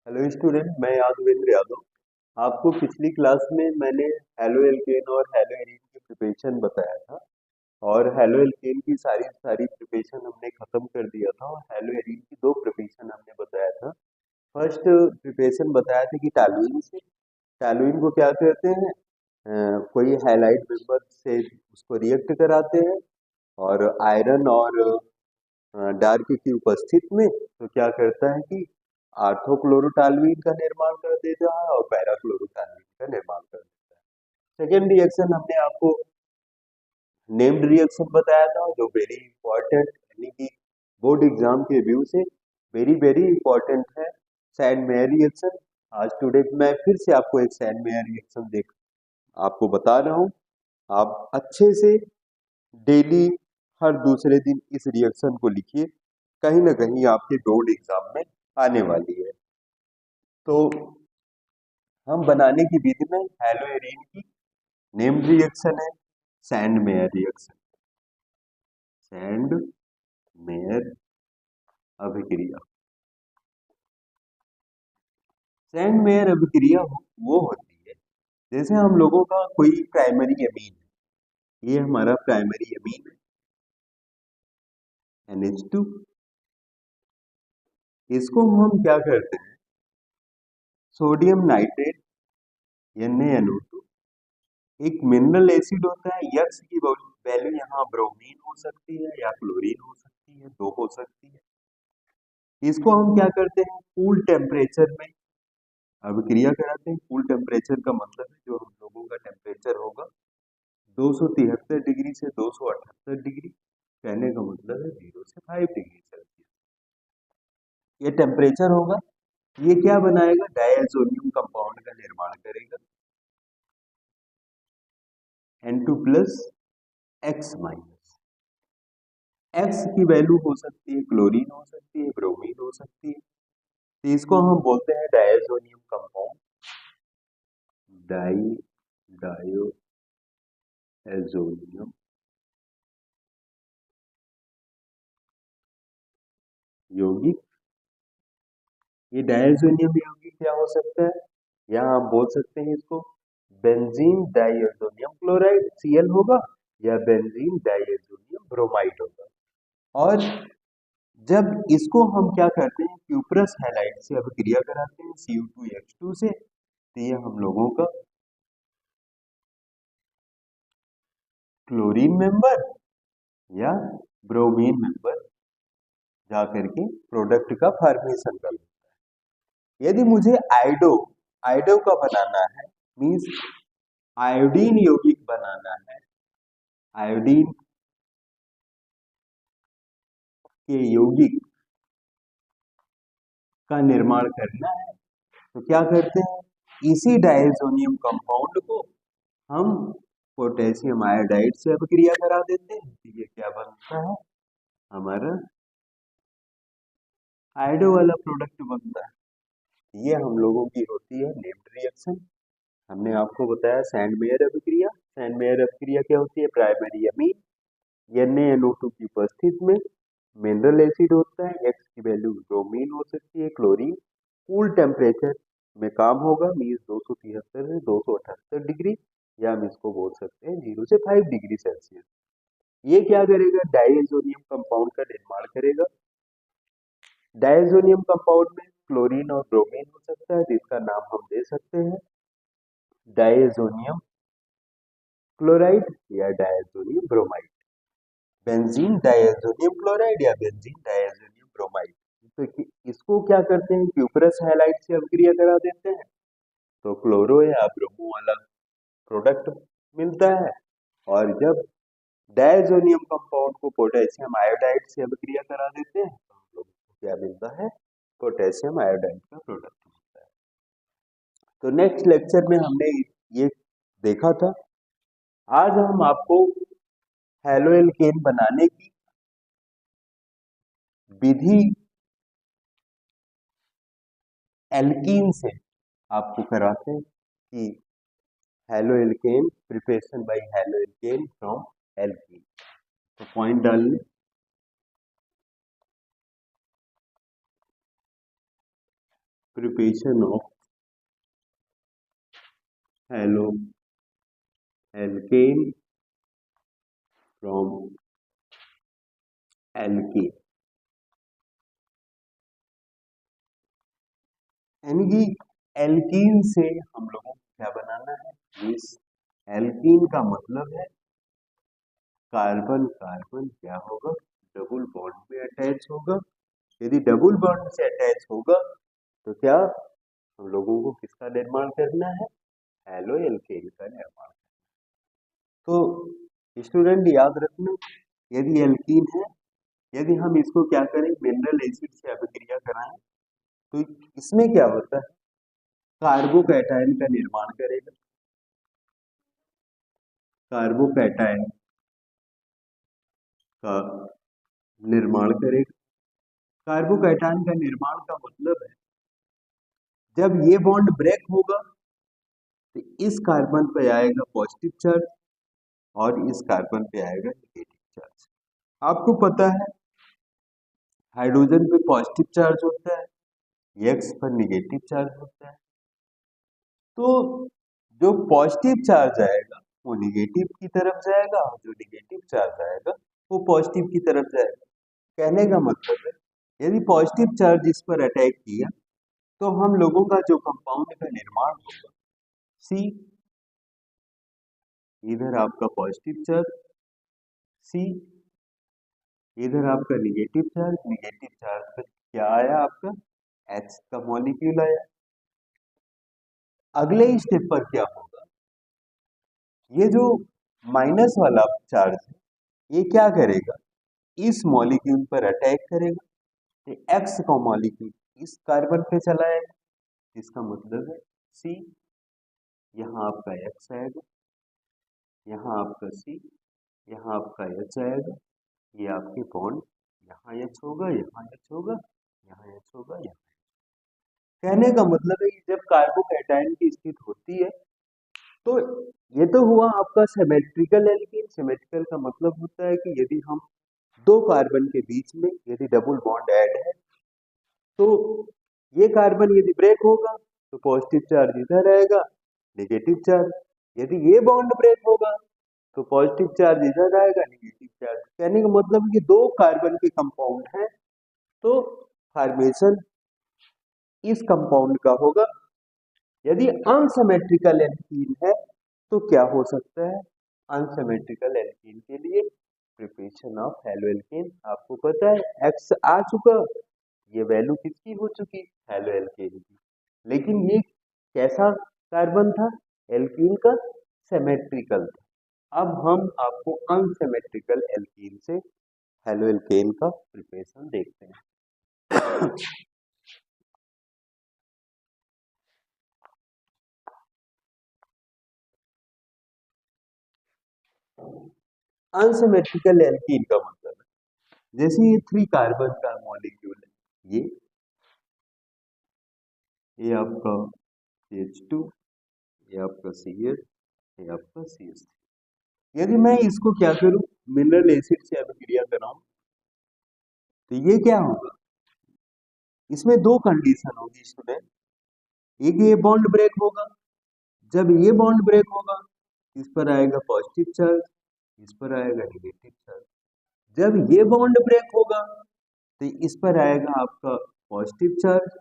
Hello student, मैं यादवेंद्र यादव। आपको पिछली क्लास में मैंने हेलो एल्केन और हेलो एरीन की प्रिपरेशन बताया था। और हेलो एल्केन की सारी सारी प्रिपरेशन हमने खत्म कर दिया था, और हेलो एरीन की दो प्रिपरेशन हमने बताया था। फर्स्ट प्रिपरेशन बताया था कि टॉलुइन से, टॉलुइन को क्या करते हैं, कोई हैलाइड मेंबर से उसको रिएक्ट कराते हैं, और आयरन और डार्क की उपस्थित में तो क्या करता है कि आर्थोक्लोरोटालुइन का निर्माण कर देता है और पैराक्लोरोटालुइन का निर्माण कर देता है। सेकेंड रिएक्शन हमने आपको नेम्ड रिएक्शन बताया था, जो वेरी इंपॉर्टेंट, यानी कि बोर्ड एग्जाम के व्यू से वेरी वेरी इंपॉर्टेंट है, सैंड मेयर रिएक्शन। आज टुडे मैं फिर से आपको एक सैंड मेयर रिएक्शन देख आपको बता रहा हूँ। आप अच्छे से डेली हर दूसरे दिन इस रिएक्शन को लिखिए, कहीं ना कहीं आपके बोर्ड एग्जाम में आने वाली है। तो हम बनाने की विधि में हेलो एरीन की नेम्ड रिएक्शन है sand mayor reaction, sand mayor अभिक्रिया। सैंड मेयर अभिक्रिया वो होती है, जैसे हम लोगों का कोई प्राइमरी अमीन है, ये हमारा प्राइमरी अमीन है NH2। इसको हम क्या करते हैं, सोडियम नाइट्रेट NaNO2, एक मिनरल एसिड होता है, यक्स की वैल्यू यहाँ ब्रोमीन हो सकती है या क्लोरीन हो सकती है, दो हो सकती है। इसको हम क्या करते हैं, कूल टेम्परेचर में अभिक्रिया कराते हैं। कूल टेम्परेचर का मतलब है जो हम लोगों का टेम्परेचर होगा 273 डिग्री से 278 डिग्री, कहने का मतलब है 0 से 5 डिग्री सेल्सियस ये टेम्परेचर होगा। ये क्या बनाएगा, डायजोनियम कंपाउंड का निर्माण करेगा, N2 plus X minus. X की वैल्यू हो सकती है क्लोरीन, हो सकती है ब्रोमीन, हो सकती है। तो इसको हम बोलते हैं डायजोनियम कंपाउंड, डायोजोनियम यौगिक। ये डायजोनियम यौगिक क्या हो सकता है, या आप बोल सकते हैं इसको बेंजीन डायजोनियम क्लोराइड Cl होगा, या बेंजीन डायजोनियम ब्रोमाइड होगा। और जब इसको हम क्या करते हैं, क्यूप्रस हैलाइड से अभिक्रिया कराते हैं Cu2H2 से, तो ये हम लोगों का क्लोरीन मेंबर या ब्रोमीन मेंबर जा करके प्रोडक्ट का फॉर्मेशन कर लेता है। यदि मुझे आइडो आइडो का बनाना है, मीन्स आयोडीन यौगिक बनाना है, आयोडीन के यौगिक का निर्माण करना है, तो क्या करते हैं, इसी डायजोनियम कंपाउंड को हम पोटेशियम आयोडाइड से अभिक्रिया करा देते हैं। ये क्या बनता है, हमारा आयोडो वाला प्रोडक्ट बनता है। ये हम लोगों की होती है नेम्ड रिएक्शन। हमने आपको बताया सैंड मेयर अभिक्रिया। सैंड मेयर अभिक्रिया क्या होती है, प्राइमरी अमीन NaNO2 की उपस्थित में मिनरल एसिड होता है, एक्स की वैल्यू ब्रोमीन हो सकती है, क्लोरीन, कूल टेम्परेचर में काम होगा, मीन्स 273 से 278 डिग्री, या हम इसको बोल सकते हैं 0 से 5 डिग्री सेल्सियस। ये क्या करेगा, डायजोनियम कंपाउंड का निर्माण करेगा। डायजोनियम कंपाउंड में क्लोरीन और ब्रोमीन हो सकता है, जिसका नाम हम दे सकते हैं डायजोनियम क्लोराइड या diazonium bromide, benzene diazonium chloride या बेंजीन डायजोनियम ब्रोमाइड। तो इसको क्या करते हैं, क्यूपरस हैलाइड से अभिक्रिया करा देते हैं, तो क्लोरो या ब्रोमो वाला प्रोडक्ट मिलता है। और जब डायजोनियम कंपाउंड को पोटेशियम आयोडाइड से अभिक्रिया करा देते हैं, तो हम लोगों को क्या मिलता है, पोटेशियम आयोडाइड का प्रोडक्ट मिलता है। तो नेक्स्ट लेक्चर में हमने ये देखा था। आज हम आपको हेलो एल्केन बनाने की विधि एल्कीन से आपको कराते हैं कि haloalkane preparation by haloalkane from alkene. तो पॉइंट डाल लें। Preparation of haloalkane from alkane, यानी कि एल्कीन से हम लोगों को क्या बनाना है। इस एल्कीन का मतलब है कार्बन कार्बन क्या होगा, डबल बॉन्ड में अटैच होगा। यदि डबल बॉन्ड से अटैच होगा तो क्या हम लोगों को किसका निर्माण करना है, हेलो एल्केन का निर्माण। तो स्टूडेंट याद रखना, यदि एल्कीन है, यदि हम इसको क्या करें मिनरल एसिड से अभिक्रिया कराएं तो इसमें क्या होता है, कार्बोकैटायन का निर्माण करेगा, कार्बोकैटायन का निर्माण करेगा। कार्बोकैटायन का निर्माण का मतलब है जब ये बॉन्ड ब्रेक होगा तो इस कार्बन पे आएगा पॉजिटिव चार्ज और इस कार्बन पे आएगा नेगेटिव चार्ज। आपको पता है हाइड्रोजन पे पॉजिटिव चार्ज होता है, एक्स पर नेगेटिव चार्ज होता है। तो जो पॉजिटिव चार्ज आएगा वो नेगेटिव की तरफ जाएगा और जो नेगेटिव चार्ज आएगा वो पॉजिटिव की तरफ जाएगा। कहने का मतलब है यदि पॉजिटिव चार्ज इस पर अटैक किया तो हम लोगों का जो कंपाउंड का निर्माण होगा सी, इधर आपका पॉजिटिव चार्ज सी, इधर आपका नेगेटिव चार्ज पे क्या आया, आपका H का मॉलिक्यूल आया। अगले स्टेप पर क्या होगा, ये जो माइनस वाला चार्ज है ये क्या करेगा, इस मॉलिक्यूल पर अटैक करेगा, तो X का मॉलिक्यूल इस कार्बन पे चला आएगा, इसका मतलब है C, यहाँ आपका X आएगा, यहाँ आपका C, यहाँ आपका H आएगा, ये आपके बॉन्ड यहाँ H होगा, यहाँ H होगा, यहाँ H होगा, यहाँ। कहने का मतलब है कि जब कार्बोकैटायन की स्थिति होती है तो ये तो हुआ आपका सिमेट्रिकल एल्कीन। सिमेट्रिकल का मतलब होता है कि यदि हम दो कार्बन के बीच में यदि डबल बॉन्ड ऐड है तो ये कार्बन यदि ब्रेक होगा तो पॉजिटिव चार्ज इधर आएगा, नेगेटिव चार्ज, यदि ये बॉन्ड ब्रेक होगा तो पॉजिटिव चार्ज इधर आएगा, नेगेटिव चार्ज। कहने का मतलब ये दो कार्बन के कंपाउंड हैं तो फॉर्मेशन इस कंपाउंड का होगा। यदि अनसिमेट्रिकल एल्कीन है तो क्या हो सकता है, अनसिमेट्रिकल एल्कीन के लिए प्रिपरेशन ऑफ हेलो एल्केन। आपको पता है एक्स आ चुका, ये वैल्यू किसकी हो चुकी, हेलो एल्केन की। लेकिन ये कैसा कार्बन था, एल्कीन का सिमेट्रिकल था। अब हम आपको अनसिमेट्रिकल एल्कीन से हेलो एल्केन का प्रिपरेशन देखते हैं। अनसिमेट्रिकल एल्कीन का मतलब है जैसे ये 3 कार्बन का मॉलिक्यूल है, ये आपका CH2, ये आपका CH, ये आपका CH3। यदि मैं इसको क्या करूं मिनरल एसिड से अभिक्रिया कराऊं तो ये क्या होगा, इसमें दो कंडीशन होगी स्टूडेंट। एक ये बॉन्ड ब्रेक होगा, जब ये बॉन्ड ब्रेक होगा इस पर आएगा पॉजिटिव चार्ज, इस पर आएगा नेगेटिव चार्ज। जब ये बॉन्ड ब्रेक होगा तो इस पर आएगा आपका पॉजिटिव चार्ज,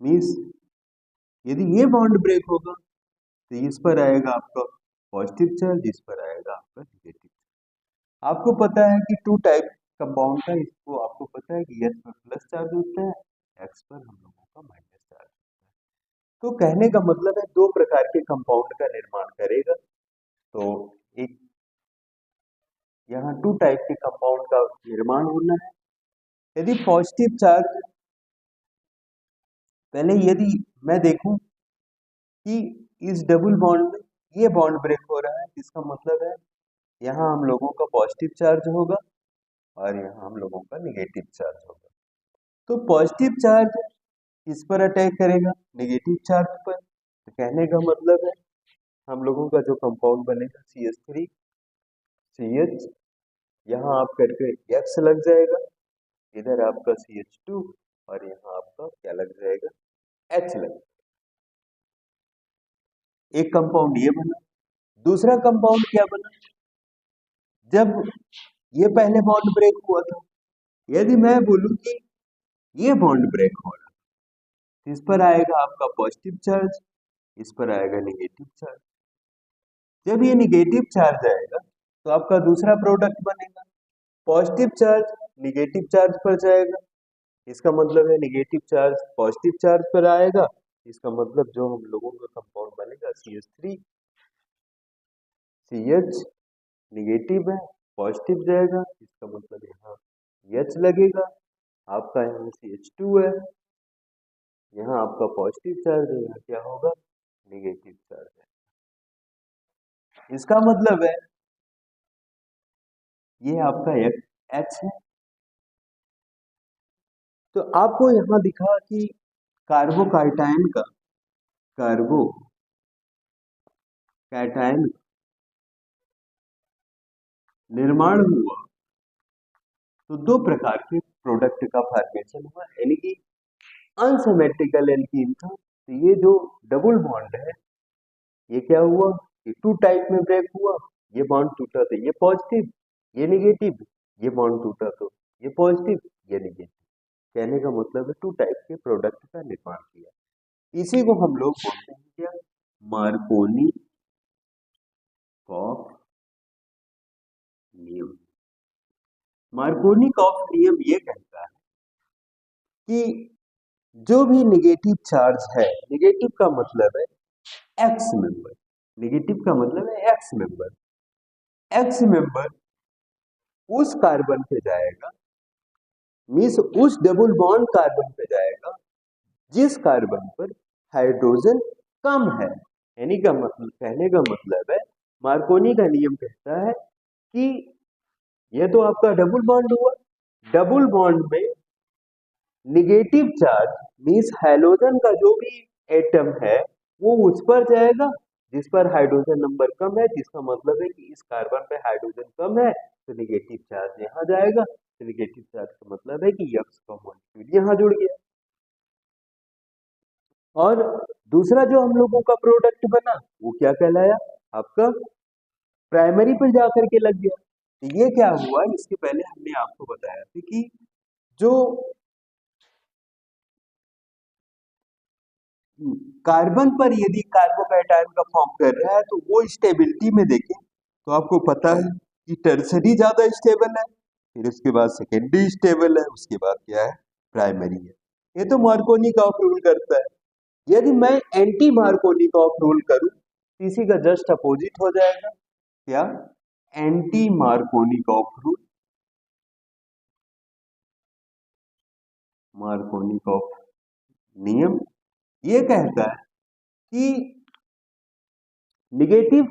मीन्स यदि ये बॉन्ड ब्रेक होगा तो इस पर आएगा आपका पॉजिटिव चार्ज, इस पर आएगा आपका नेगेटिव। आपको पता है कि टू टाइप कंपाउंड का, इसको आपको पता है कि एस पर प्लस चार्ज होता है, एक्स पर हम लोगों का माइनस चार्ज होता है। तो कहने का मतलब है दो प्रकार के कंपाउंड का निर्माण करेगा। तो एक यहाँ टू टाइप के कंपाउंड का निर्माण होना है। यदि पॉजिटिव चार्ज, पहले यदि मैं देखूं कि इस डबल बॉन्ड में ये बॉन्ड ब्रेक हो रहा है, इसका मतलब है यहाँ हम लोगों का पॉजिटिव चार्ज होगा और यहाँ हम लोगों का नेगेटिव चार्ज होगा। तो पॉजिटिव चार्ज किस पर अटैक करेगा, नेगेटिव चार्ज पर। तो कहने का मतलब है हम लोगों का जो कंपाउंड बनेगा CH3 CH, यहाँ आप करके X लग जाएगा, इधर आपका CH2 और यहाँ आपका क्या लग जाएगा, H लग। एक कंपाउंड ये बना। दूसरा कंपाउंड क्या बना, जब ये पहले बॉन्ड ब्रेक हुआ था, यदि मैं बोलूं कि ये बॉन्ड ब्रेक हो रहा, इस पर आएगा आपका पॉजिटिव चार्ज, इस पर आएगा नेगेटिव चार्ज। जब ये नेगेटिव चार्ज आएगा तो आपका दूसरा प्रोडक्ट बनेगा, पॉजिटिव चार्ज नेगेटिव चार्ज पर जाएगा, इसका मतलब है नेगेटिव चार्ज पॉजिटिव चार्ज पर आएगा, इसका मतलब जो हम लोगों का कंपाउंड बनेगा CH3, CH नेगेटिव है, पॉजिटिव जाएगा, इसका मतलब यहाँ H लगेगा, आपका यहाँ CH2 है, यहाँ आपका पॉजिटिव चार्ज है, यहाँ क्या होगा, नेगेटिव चार्ज है। इसका मतलब है ये आपका H है। तो आपको यहाँ दिखा कि कार्बोकैटायन का कार्बोकैटायन निर्माण हुआ तो दो प्रकार के प्रोडक्ट का फॉर्मेशन हुआ, यानी कि अनसिमेट्रिकल एल्कीन था। तो ये जो डबल बॉन्ड है ये क्या हुआ कि टू टाइप में ब्रेक हुआ, ये बॉन्ड टूटा तो ये पॉजिटिव ये नेगेटिव, ये बॉन्ड टूटा तो ये पॉजिटिव ये नेगेटिव। कहने का मतलब है टू टाइप के प्रोडक्ट का निर्माण किया। इसी को हम लोग बोलते हैं क्या, मार्कोनी कॉफ नियम। मार्कोनी कॉफ नियम ये कहता है कि जो भी नेगेटिव चार्ज है, नेगेटिव का मतलब है एक्स मेंबर, नेगेटिव का मतलब है एक्स मेंबर, एक्स मेंबर उस कार्बन पे जाएगा, मीन्स उस डबल बॉन्ड कार्बन पे जाएगा जिस कार्बन पर हाइड्रोजन कम है। यानी का मतलब, कहने का मतलब है मार्कोनी का नियम कहता है कि यह तो आपका डबल बॉन्ड हुआ, डबल बॉन्ड में नेगेटिव चार्ज मीन्स हाइड्रोजन का जो भी एटम है वो उस पर जाएगा जिस पर हाइड्रोजन नंबर कम है, जिसका मतलब है कि इस कार्बन पे हाइड्रोजन कम है तो नेगेटिव चार्ज यहाँ जाएगा, तो नेगेटिव चार्ज का मतलब है कि यक्स का मॉलिक्यूल यहाँ जुड़ गया। और दूसरा जो हम लोगों का प्रोडक्ट बना वो क्या कहलाया, आपका प्राइमरी पर जाकर के लग गया। तो ये क्या हुआ, इसके पहले हमने आपको बताया था कि जो कार्बन पर यदि कार्बोकैटायन का फॉर्म कर रहा है तो वो स्टेबिलिटी में देखें तो आपको पता है कि टर्सरी ज्यादा स्टेबल है, फिर उसके बाद सेकेंडरी स्टेबल है, उसके बाद क्या है, प्राइमरी है। ये तो मार्कोनी का रूल करता है। यदि मैं एंटी मार्कोनी का रूल करूं तो इसी का जस्ट अपोजिट हो जाएगा, क्या, एंटी मार्कोनी का रूल, मार्कोनी का नियम ये कहता है कि नेगेटिव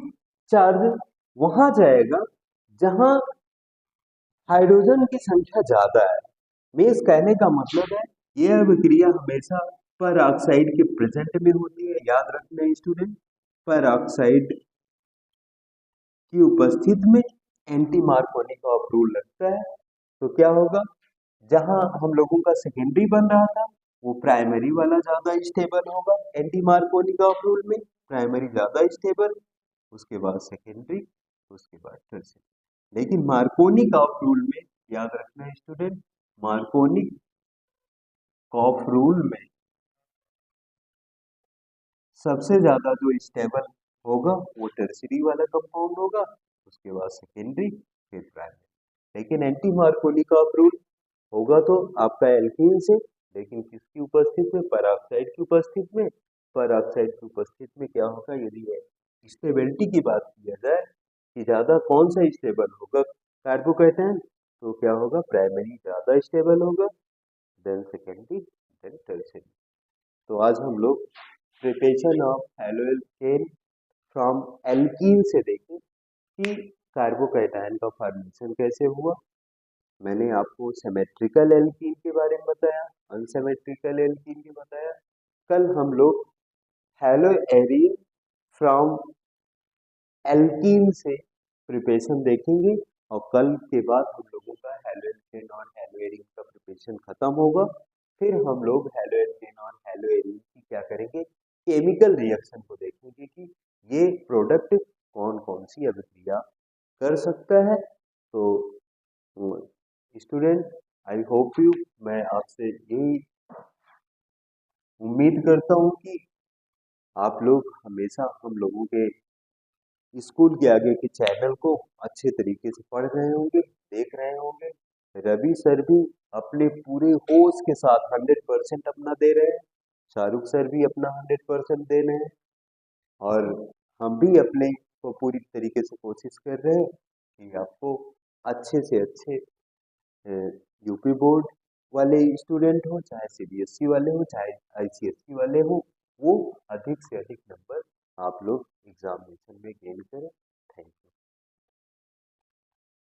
चार्ज वहां जाएगा जहां हाइड्रोजन की संख्या ज्यादा है। मीन्स कहने का मतलब है यह अभिक्रिया हमेशा पर ऑक्साइड के प्रेजेंट में होती है। याद रखना स्टूडेंट, पर ऑक्साइड की उपस्थिति में एंटी मार्कोनी का रूल लगता है। तो क्या होगा, जहां हम लोगों का सेकेंडरी बन रहा था वो प्राइमरी वाला ज्यादा स्टेबल होगा, एंटी मार्कोनी का रूल में प्राइमरी ज्यादा स्टेबल, उसके बाद सेकेंडरी, उसके बाद टर्शियरी। लेकिन मार्कोनी कॉफ रूल में याद रखना स्टूडेंट, मार्कोनी कॉफ रूल में सबसे ज्यादा जो स्टेबल होगा वो टर्शियरी वाला कंपाउंड होगा, उसके बाद सेकेंडरी, फिर प्राइमरी। लेकिन एंटी मार्कोनी कॉफ रूल होगा तो आपका एल्कीन से, लेकिन किसकी उपस्थिति में, पेरोक्साइड की उपस्थिति में। पेरोक्साइड की उपस्थिति में क्या होगा, यदि स्टेबिलिटी की बात किया जाए कि ज्यादा कौन सा स्टेबल होगा कार्बोकैटायन, तो क्या होगा, प्राइमरी ज्यादा स्टेबल होगा, देन सेकेंडरी, देन टर्शियरी। तो आज हम लोग preparation of haloalkane from alkene से देखें कि कार्बोकैटायन का फॉर्मेशन कैसे हुआ। मैंने आपको सिमेट्रिकल एल्कीन के बारे में बताया, अनसिमेट्रिकल एल्कीन के बताया। कल हम लोग हैलोएरीन फ्रॉम एल्कीन से प्रिपरेशन देखेंगे और कल के बाद हम लोगों का हेलो एल्केन और हेलो एरीन का प्रिपरेशन खत्म होगा। फिर हम लोग हेलो एल्केन और हेलो एरीन की क्या करेंगे, केमिकल रिएक्शन को देखेंगे कि ये प्रोडक्ट कौन कौन सी अभिक्रिया कर सकता है। तो स्टूडेंट, आई होप यू, मैं आपसे यही उम्मीद करता हूँ कि आप लोग हमेशा हम लोगों के स्कूल के आगे के चैनल को अच्छे तरीके से पढ़ रहे होंगे, देख रहे होंगे। रवि सर भी अपने पूरे होश के साथ 100% अपना दे रहे हैं, शाहरुख सर भी अपना 100% दे रहे हैं, और हम भी अपने को पूरी तरीके से कोशिश कर रहे हैं कि आपको अच्छे से अच्छे यूपी बोर्ड वाले स्टूडेंट हो, चाहे सीबीएसई वाले हो, चाहे आईसीएसई वाले हो, वो अधिक से अधिक नंबर आप लोग एग्जामिनेशन में गेन करें।